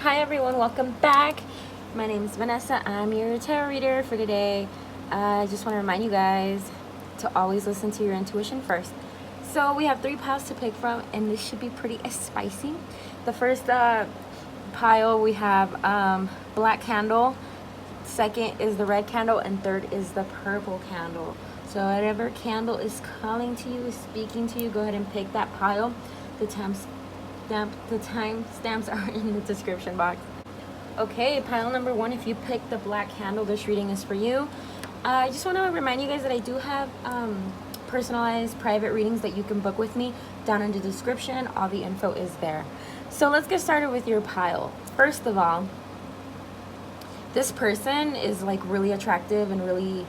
Hi everyone, welcome back. My name is Vanessa. I'm your tarot reader for today. I just want to remind you guys to always listen to your intuition first. So we have 3 piles to pick from, and this should be pretty spicy. The first pile we have black candle, second is the red candle, and third is the purple candle. So whatever candle is calling to you, is speaking to you, go ahead and pick that pile. The timestamps are in the description box. Okay, pile number 1, if you pick the black candle, this reading is for you. I just want to remind you guys that I do have personalized private readings that you can book with me down in the description. All the info is there. So let's get started with your pile. First of all, this person is like really attractive and really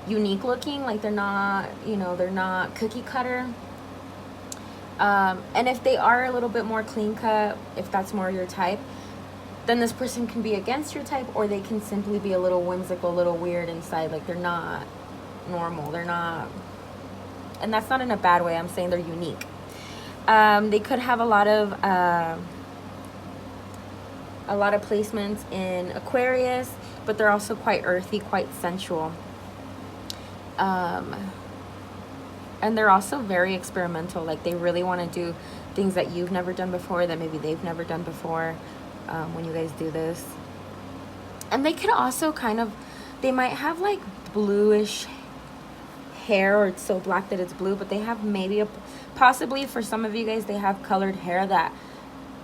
unique looking. Like they're not, they're not cookie cutter. And if they are a little bit more clean cut, if that's more your type, then this person can be against your type, or they can simply be a little whimsical, a little weird inside. Like they're not normal. They're not, and that's not in a bad way. I'm saying they're unique. They could have a lot of placements in Aquarius, but they're also quite earthy, quite sensual. And they're also very experimental. Like they really want to do things that you've never done before, that maybe they've never done before. When you guys do this, and they could also they might have like bluish hair, or it's so black that it's blue, but they have maybe possibly for some of you guys, they have colored hair that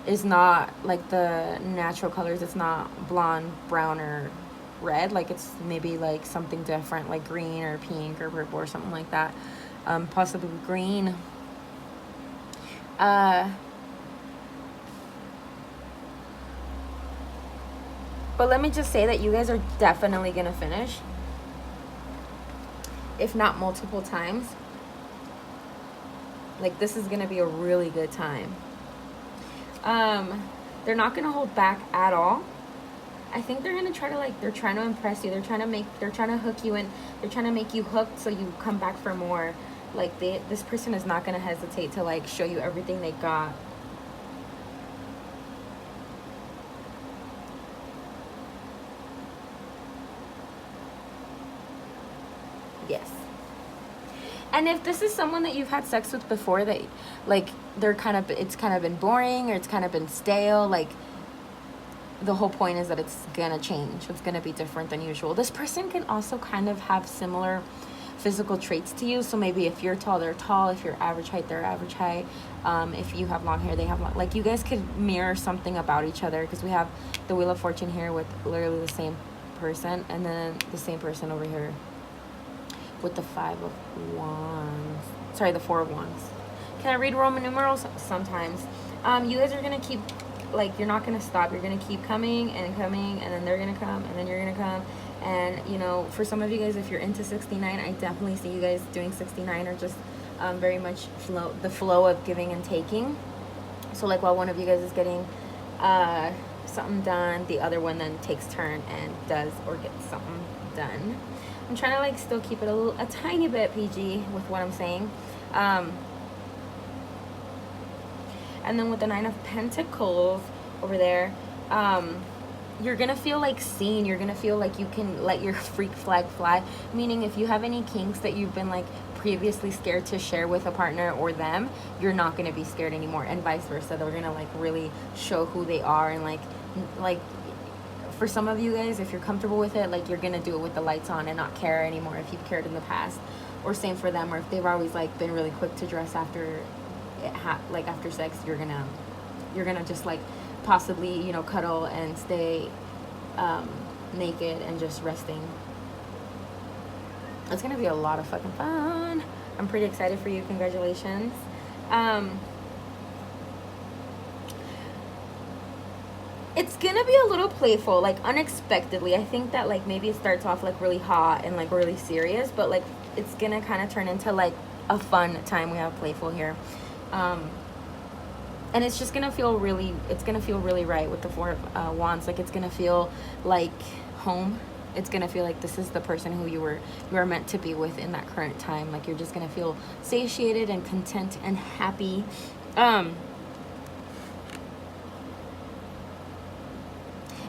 is not like the natural colors. It's not blonde, brown, or red. Like it's maybe like something different, like green or pink or purple or something like that. Possibly green. But let me just say that you guys are definitely going to finish, if not multiple times. Like this is going to be a really good time. They're not going to hold back at all. I think they're going to try to they're trying to impress you. They're trying to hook you in. They're trying to make you hooked so you come back for more. Like this person is not going to hesitate to show you everything they got. Yes. And if this is someone that you've had sex with before, that it's kind of been boring, or it's kind of been stale, the whole point is that it's gonna change. It's gonna be different than usual. This person can also kind of have similar physical traits to you. So maybe if you're tall, they're tall. If you're average height, they're average height. If you have long hair, they have long. Like you guys could mirror something about each other, because we have the Wheel of Fortune here with literally the same person, and then the same person over here with the 5 of Wands. Sorry, the 4 of Wands. Can I read Roman numerals? Sometimes. You guys are gonna keep, you're not gonna stop. You're gonna keep coming and coming, and then they're gonna come, and then you're gonna come. And for some of you guys, if you're into 69, I definitely see you guys doing 69, or just very much the flow of giving and taking. So while one of you guys is getting something done, the other one then takes turn and does or gets something done. I'm trying to still keep it a tiny bit PG with what I'm saying. And then with the 9 of Pentacles over there, you're gonna feel seen. You're gonna feel like you can let your freak flag fly. Meaning, if you have any kinks that you've been previously scared to share with a partner or them, you're not gonna be scared anymore, and vice versa. They're gonna really show who they are, and for some of you guys, if you're comfortable with it, you're gonna do it with the lights on and not care anymore if you've cared in the past. Or same for them, or if they've always been really quick to dress after after sex, you're gonna just possibly cuddle and stay naked and just resting. It's gonna be a lot of fucking fun. I'm pretty excited for you. Congratulations. It's gonna be a little playful, unexpectedly. I think that maybe it starts off really hot and really serious, but it's gonna kind of turn into a fun time. We have playful here. And it's just gonna feel really, right with the 4 of Wands. It's gonna feel like home. It's gonna feel like this is the person who you are meant to be with in that current time. You're just gonna feel satiated and content and happy.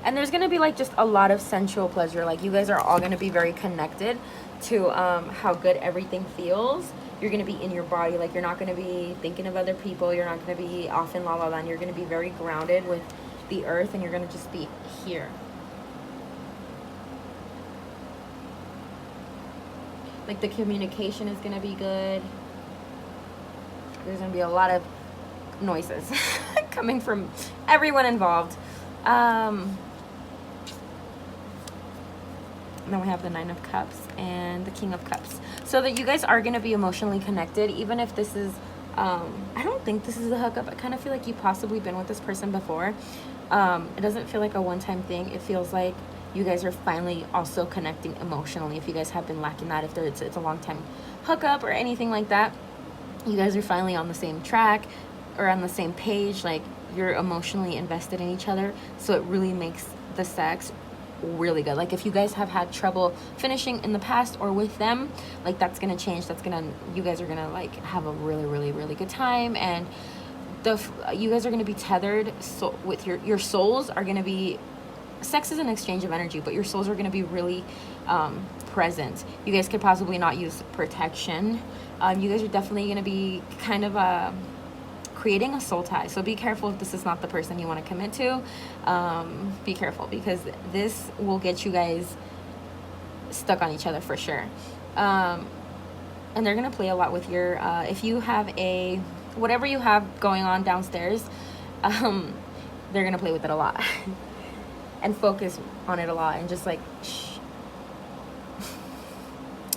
And there's going to be like just a lot of sensual pleasure. Like you guys are all going to be very connected to how good everything feels. You're going to be in your body. Like you're not going to be thinking of other people. You're not going to be off in la la land. You're going to be very grounded with the earth, and you're going to just be here. Like the communication is going to be good. There's going to be a lot of noises coming from everyone involved. And then we have the 9 of Cups and the King of Cups. So that you guys are going to be emotionally connected, even if this is, I don't think this is a hookup. I kind of feel like you've possibly been with this person before. It doesn't feel like a one-time thing. It feels like you guys are finally also connecting emotionally. If you guys have been lacking that, if it's a long-time hookup or anything like that, you guys are finally on the same track or on the same page. Like you're emotionally invested in each other, so it really makes the sex really good. Like if you guys have had trouble finishing in the past or with them, like that's gonna change. You guys are gonna like have a really, really, really good time, and you guys are gonna be tethered. So with your souls are gonna be. Sex is an exchange of energy, but your souls are gonna be really present. You guys could possibly not use protection. You guys are definitely gonna be kind of creating a soul tie. So be careful if this is not the person you want to commit to. Be careful, because this will get you guys stuck on each other for sure. And they're going to play a lot with your, if you have whatever you have going on downstairs, they're going to play with it a lot and focus on it a lot and just like, shh.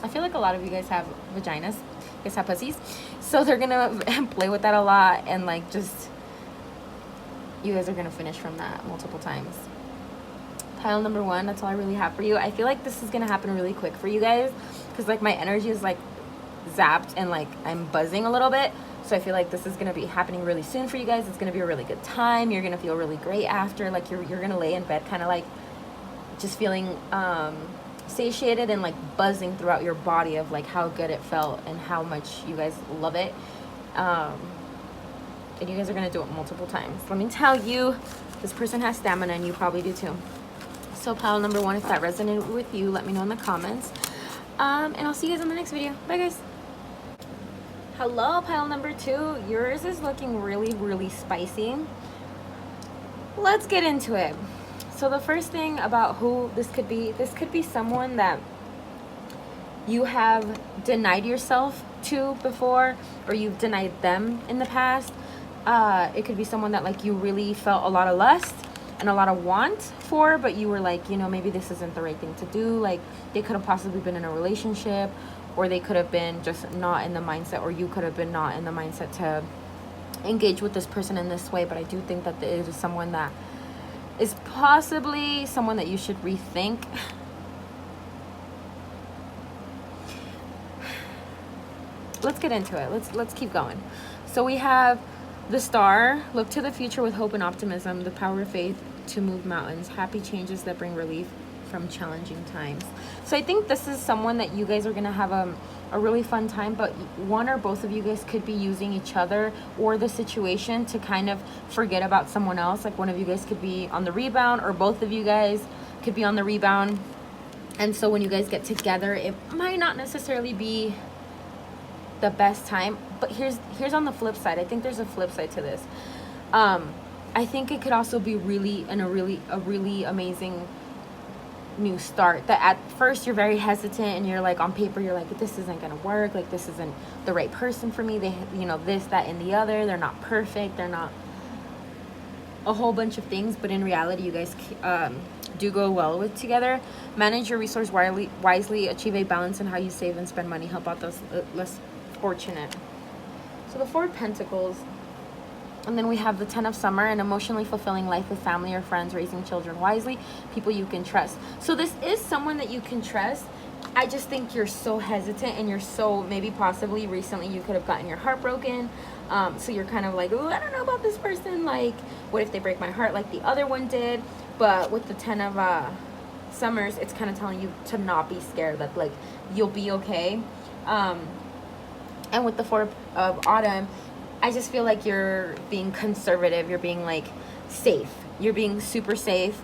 I feel like a lot of you guys have vaginas. You guys have pussies. So they're gonna play with that a lot, and like just you guys are gonna finish from that multiple times. Pile number 1, that's all I really have for you. I feel like this is gonna happen really quick for you guys, because like my energy is like zapped and like I'm buzzing a little bit. So I feel like this is gonna be happening really soon for you guys. It's gonna be a really good time. You're gonna feel really great after. Like you're gonna lay in bed kind of like just feeling satiated and like buzzing throughout your body of like how good it felt and how much you guys love it. And you guys are gonna do it multiple times. Let me tell you, this person has stamina, and you probably do too. So pile number 1, if that resonated with you, let me know in the comments. And I'll see you guys in the next video. Bye guys. Hello, pile number 2. Yours is looking really, really spicy. Let's get into it. So the first thing about who this could be someone that you have denied yourself to before, or you've denied them in the past. It could be someone that like you really felt a lot of lust and a lot of want for, but you were like, you know, maybe this isn't the right thing to do. Like they could have possibly been in a relationship, or they could have been just not in the mindset, or you could have been not in the mindset to engage with this person in this way. But I do think that there is someone that is possibly someone that you should rethink. Let's get into it. Let's keep going. So we have the Star. Look to the future with hope and optimism. The power of faith to move mountains. Happy changes that bring relief from challenging times. So I think this is someone that you guys are gonna have a really fun time, but one or both of you guys could be using each other or the situation to kind of forget about someone else. Like one of you guys could be on the rebound, or both of you guys could be on the rebound. And so when you guys get together, it might not necessarily be the best time. But here's on the flip side. I think there's a flip side to this. I think it could also be a really amazing new start. That at first you're very hesitant, and you're like, on paper you're like, this isn't gonna work, like this isn't the right person for me. They, you know, this, that, and the other. They're not perfect. They're not a whole bunch of things, but in reality you guys do go well with together. Manage your resource wisely. Achieve a balance in how you save and spend money. Help out those less fortunate. So the 4 of Pentacles. And then we have the 10 of Summer, an emotionally fulfilling life with family or friends, raising children wisely, people you can trust. So this is someone that you can trust. I just think you're so hesitant, and you're so, maybe possibly recently you could have gotten your heart broken. So you're kind of like, oh, I don't know about this person. Like, what if they break my heart like the other one did? But with the 10 of Summers, it's kind of telling you to not be scared, that like you'll be okay. And with the 4 of Autumn, I just feel like you're being conservative. You're being like safe. You're being super safe.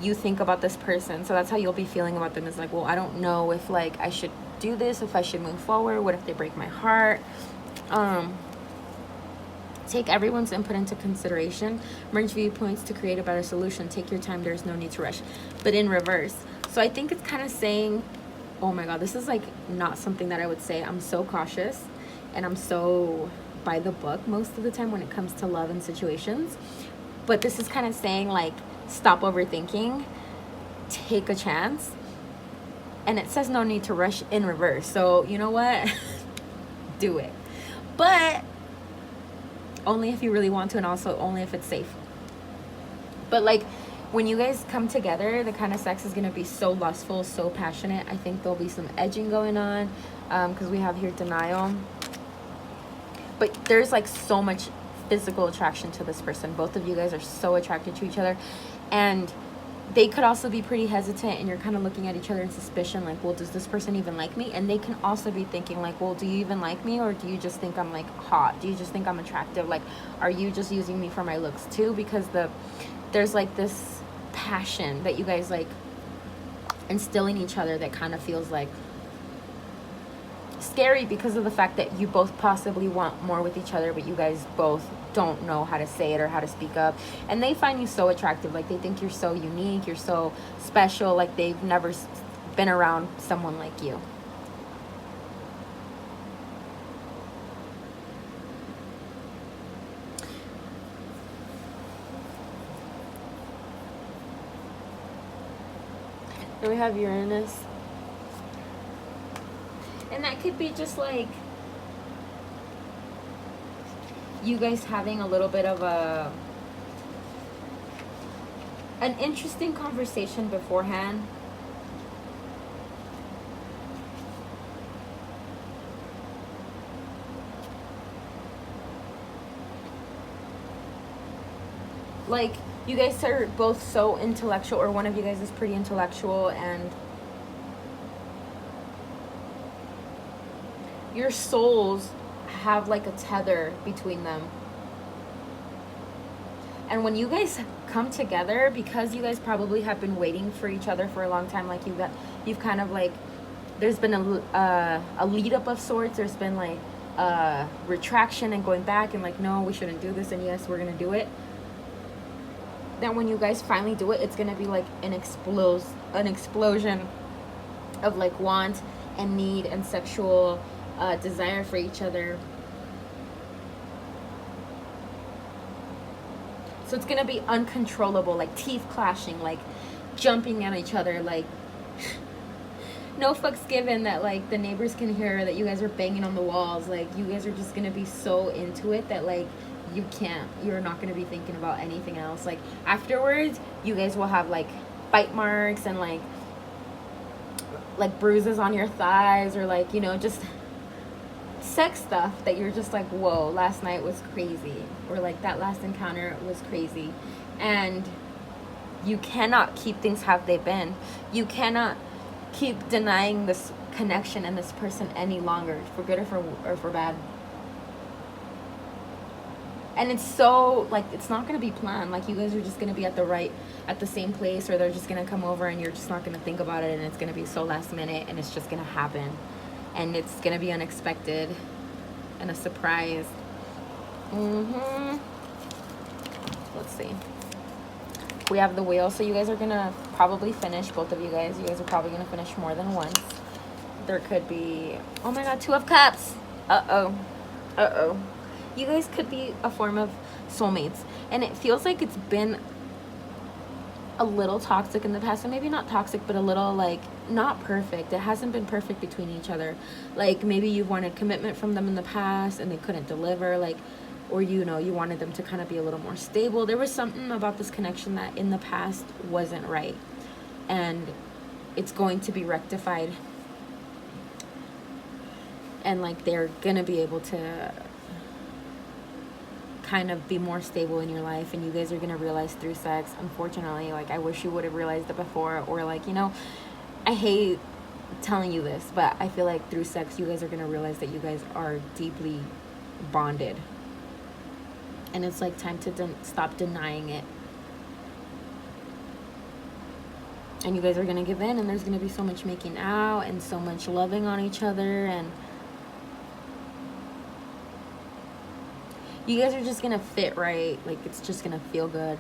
you think about this person. So that's how you'll be feeling about them, is like, well, I don't know if like I should do this, if I should move forward, what if they break my heart. Take everyone's input into consideration, merge viewpoints to create a better solution, take your time, there's no need to rush. But in reverse. So I think it's kind of saying, oh my god, this is like not something that I would say. I'm so cautious and I'm so by the book most of the time when it comes to love and situations. But this is kind of saying like, stop overthinking, take a chance. And it says no need to rush in reverse. So you know what? Do it. But only if you really want to, and also only if it's safe. But like when you guys come together, the kind of sex is going to be so lustful, so passionate. I think there'll be some edging going on, because we have here denial. But there's like so much physical attraction to this person. Both of you guys are so attracted to each other, and they could also be pretty hesitant, and you're kind of looking at each other in suspicion, like, well, does this person even like me? And they can also be thinking like, well, do you even like me, or do you just think I'm like hot? Do you just think I'm attractive? Like, are you just using me for my looks too? Because there's like this passion that you guys like instill in each other that kind of feels like scary, because of the fact that you both possibly want more with each other, but you guys both don't know how to say it or how to speak up. And they find you so attractive, like they think you're so unique, you're so special, like they've never been around someone like you. Then we have Uranus. And that could be just like you guys having a little bit of an interesting conversation beforehand. Like you guys are both so intellectual, or one of you guys is pretty intellectual, and your souls have like a tether between them. And when you guys come together, because you guys probably have been waiting for each other for a long time, like you've kind of like, there's been a lead up of sorts, there's been like retraction and going back and like, no, we shouldn't do this, and yes, we're gonna do it. Then when you guys finally do it, it's gonna be like an explosion of like want and need and sexual desire for each other. So it's gonna be uncontrollable, like teeth clashing, like jumping at each other, like no fucks given that like the neighbors can hear that you guys are banging on the walls. Like you guys are just gonna be so into it that like you're not gonna be thinking about anything else. Like afterwards, you guys will have like bite marks and like bruises on your thighs, or like, you know, just sex stuff that you're just like, whoa, last night was crazy, or like that last encounter was crazy. And you cannot keep things how they've been. You cannot keep denying this connection and this person any longer, for good or for bad. And it's so like, it's not going to be planned. Like you guys are just going to be at the same place, or they're just going to come over and you're just not going to think about it, and it's going to be so last minute, and it's just going to happen, and it's going to be unexpected and a surprise. Let's see. We have the Wheel. So you guys are going to probably finish, both of you guys are probably going to finish more than once. There could be, oh my god, Two of Cups. Uh-oh. You guys could be a form of soulmates, and it feels like it's been a little toxic in the past. And maybe not toxic, but a little like not perfect. It hasn't been perfect between each other. Like maybe you wanted commitment from them in the past and they couldn't deliver, like, or you know, you wanted them to kind of be a little more stable. There was something about this connection that in the past wasn't right, and it's going to be rectified, and like they're gonna be able to kind of be more stable in your life, and you guys are gonna realize through sex, unfortunately, like I wish you would have realized it before, or like, you know, I hate telling you this, but I feel like through sex you guys are gonna realize that you guys are deeply bonded, and it's like time to stop denying it. And you guys are going to give in, and there's going to be so much making out and so much loving on each other, and you guys are just going to fit right. Like, it's just going to feel good.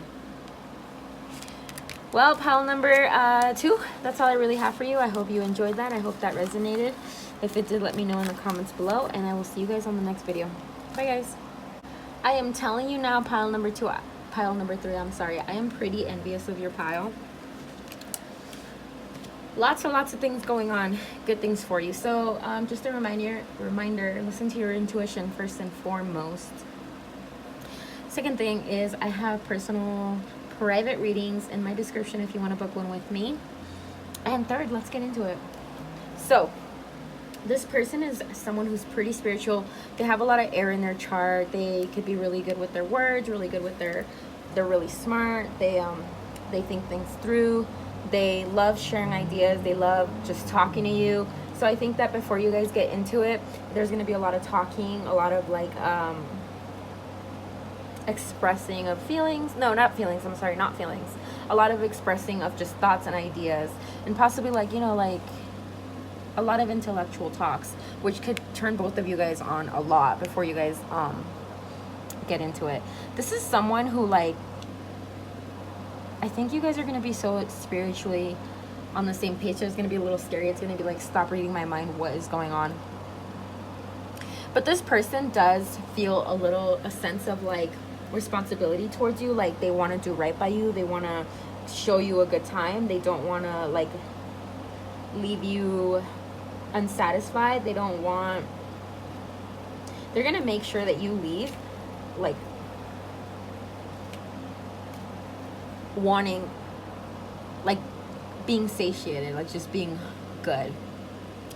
Well, pile number 2, that's all I really have for you. I hope you enjoyed that. I hope that resonated. If it did, let me know in the comments below, and I will see you guys on the next video. Bye, guys. I am telling you now, pile number 3, I'm sorry. I am pretty envious of your pile. Lots and lots of things going on. Good things for you. So just a reminder, listen to your intuition first and foremost. Second thing is I have personal private readings in my description if you want to book one with me. And third, let's get into it. So this person is someone who's pretty spiritual. They have a lot of air in their chart. They could be really good with their words, really good with they're really smart. They think things through. They love sharing ideas. They love just talking to you. So I think that before you guys get into it, there's going to be a lot of talking, a lot of like expressing of feelings. No, not feelings. I'm sorry, not feelings. A lot of expressing of just thoughts and ideas, and possibly like, you know, like a lot of intellectual talks, which could turn both of you guys on a lot before you guys get into it. This is someone who, like, I think you guys are going to be so spiritually on the same page. So it's going to be a little scary. It's going to be like, stop reading my mind. What is going on? But this person does feel a sense of like responsibility towards you. Like, they want to do right by you. They want to show you a good time. They don't want to like leave you unsatisfied. They're going to make sure that you leave like wanting, like being satiated, like just being good.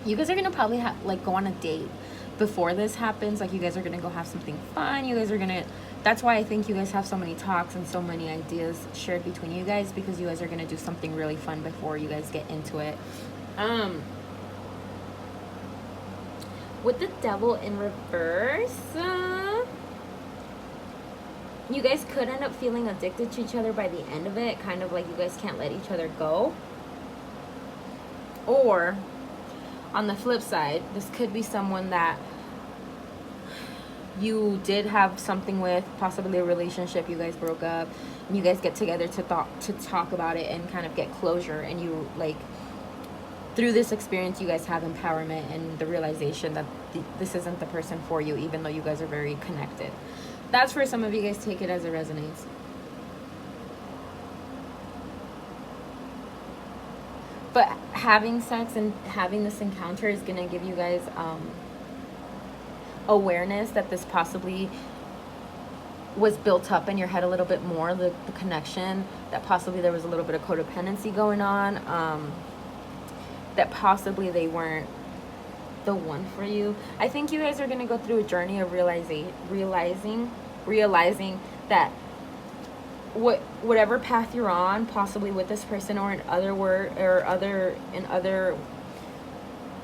You guys are going to probably go on a date before this happens. Like, you guys are going to go have something fun. You guys are going to, that's why I think you guys have so many talks and so many ideas shared between you guys, because you guys are going to do something really fun before you guys get into it. With the Devil in reverse, you guys could end up feeling addicted to each other by the end of it, kind of like you guys can't let each other go. Or on the flip side, this could be someone that you did have something with, possibly a relationship, you guys broke up, and you guys get together to talk about it and kind of get closure, and you like, through this experience, you guys have empowerment and the realization that this isn't the person for you, even though you guys are very connected. That's for some of you guys. Take it as it resonates. But having sex and having this encounter is going to give you guys awareness that this possibly was built up in your head a little bit more, the connection, that possibly there was a little bit of codependency going on, that possibly they weren't the one for you. I think you guys are going to go through a journey of realizing that whatever path you're on, possibly with this person or in other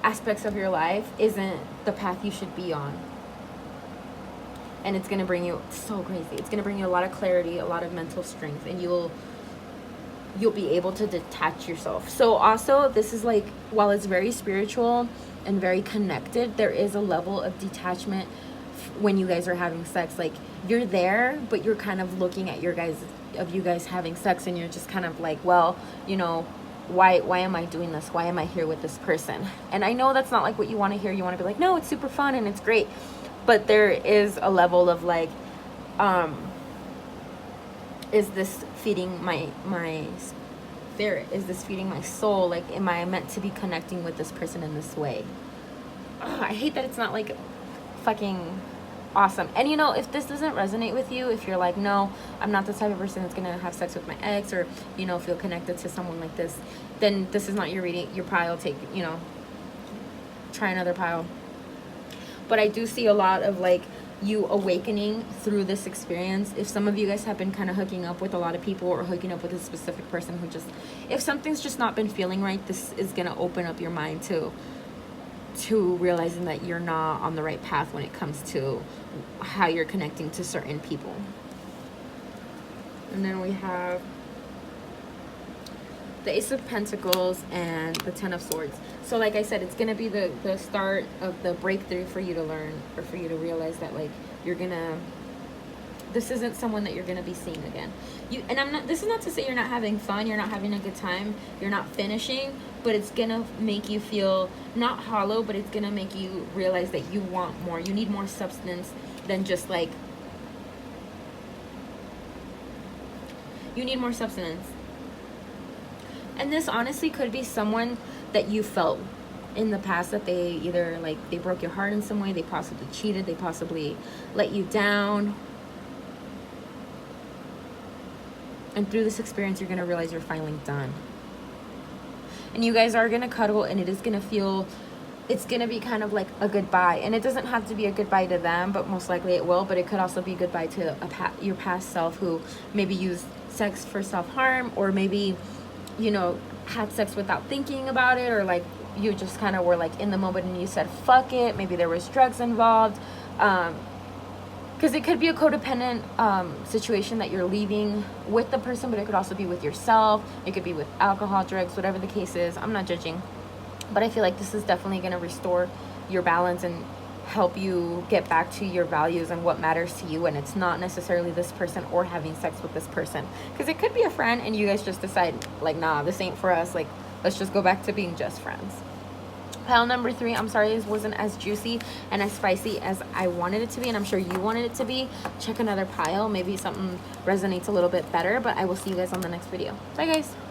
aspects of your life, isn't the path you should be on. And it's going to bring you, so crazy, it's going to bring you a lot of clarity, a lot of mental strength, and you'll be able to detach yourself. So also, this is like, while it's very spiritual and very connected, there is a level of detachment when you guys are having sex. Like, you're there, but you're kind of looking at you guys having sex, and you're just kind of like, well, you know, why am I doing this? Why am I here with this person? And I know that's not like what you want to hear. You want to be like, no, it's super fun and it's great. But there is a level of like, is this feeding my spirit? Is this feeding my soul? Like, am I meant to be connecting with this person in this way? I hate that it's not like fucking awesome. And you know, if this doesn't resonate with you, if you're like, no, I'm not the type of person that's gonna have sex with my ex, or, you know, feel connected to someone like this, then this is not your reading, your pile. Take, you know, try another pile. But I do see a lot of like you awakening through this experience. If some of you guys have been kind of hooking up with a lot of people, or hooking up with a specific person who just, if something's just not been feeling right, this is gonna open up your mind to realizing that you're not on the right path when it comes to how you're connecting to certain people. And then we have the Ace of Pentacles and the Ten of Swords. So like I said, it's going to be the start of the breakthrough for you to learn, or for you to realize that like you're going to, this isn't someone that you're going to be seeing again. And I'm not, this is not to say you're not having fun, you're not having a good time, you're not finishing, but it's going to make you feel not hollow, but it's going to make you realize that you want more. You need more substance than just like, you need more substance. And this honestly could be someone that you felt in the past that they either like, they broke your heart in some way, they possibly cheated, they possibly let you down. And through this experience, you're going to realize you're finally done. And you guys are going to cuddle, and it is going to feel, it's going to be kind of like a goodbye. And it doesn't have to be a goodbye to them, but most likely it will. But it could also be goodbye to your past self, who maybe used sex for self-harm, or maybe, you know, had sex without thinking about it, or like you just kind of were like in the moment and you said fuck it. Maybe there was drugs involved, because it could be a codependent situation that you're leaving with the person, but it could also be with yourself. It could be with alcohol, drugs, whatever the case is. I'm not judging, but I feel like this is definitely going to restore your balance and help you get back to your values and what matters to you. And it's not necessarily this person or having sex with this person, because it could be a friend and you guys just decide like, nah, this ain't for us, like let's just go back to being just friends. Pile number 3, I'm sorry this wasn't as juicy and as spicy as I wanted it to be, and I'm sure you wanted it to be. Check another pile, maybe something resonates a little bit better, but I will see you guys on the next video. Bye guys.